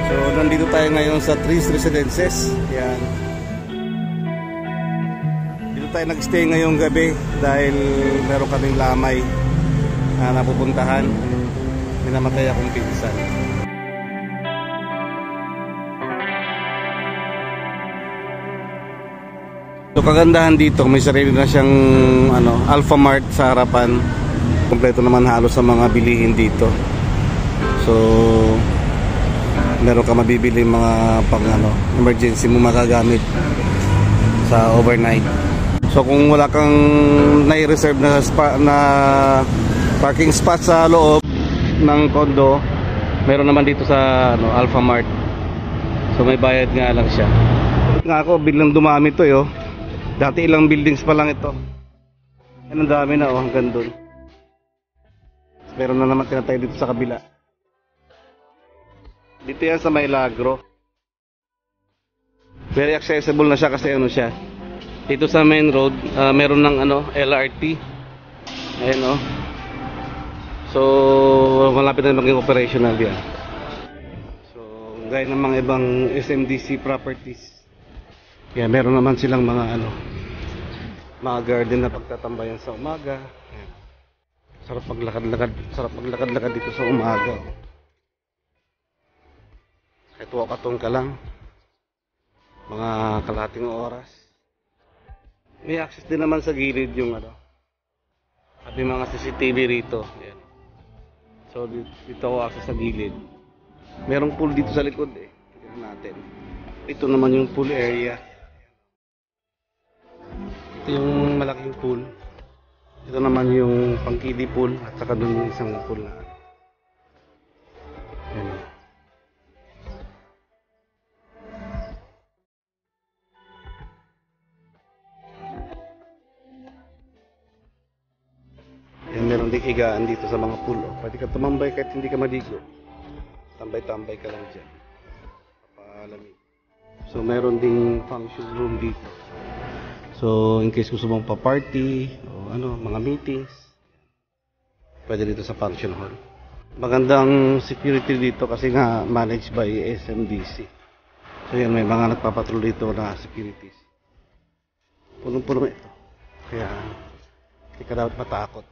So nandito tayo ngayon sa Trees Residences. Yan. Dito tayo nag-stay ngayong gabi dahil meron kaming lamay na napupuntahan. Minamatay akong pinsan. So kagandahan dito, may sarili na siyang Alphamart sa harapan. Kompleto naman halos sa mga bilihin dito. So meron ka mabibili mga pang emergency mo magagamit sa overnight. So kung wala kang nai-reserve na parking spot sa loob ng condo, meron naman dito sa Alphamart. So may bayad nga lang siya. Nga ako, biglang dumami to yo. Dati ilang buildings pa lang ito. Yan ang dami na hanggang doon. Meron na naman tinatay dito sa kabila. Dito yan sa Milagro. Very accessible na siya kasi siya. Dito sa main road, meron ng LRT. Ayan So malapit na maging operational yan. So gaya ng mga ibang SMDC properties. Kaya meron naman silang mga mga garden na pagtatambayan sa umaga. Ayan. Sarap maglakad-lakad dito sa umaga. Kahit walkathon ka lang, mga kalahating oras. May access din naman sa gilid yung at may mga CCTV rito. Ayan. So dito ako access sa gilid. Merong pool dito sa likod tignan natin. Ito naman yung pool area. Ito yung malaking pool. Ito naman yung pang-kiddie pool at saka doon yung isang pool na ayan. Ayan, meron din higaan dito sa mga pool. Pwede ka tumambay kahit hindi ka maligo. Tambay-tambay ka lang dyan. Papalamig. So meron ding function room dito. So in case gusto mong pa-party o mga meetings, pwede dito sa function hall. Magandang security dito kasi nga managed by SMDC. So yan, may mga nagpapatrol dito na securities. Punong-puno ito. Kaya hindi ka dapat matakot.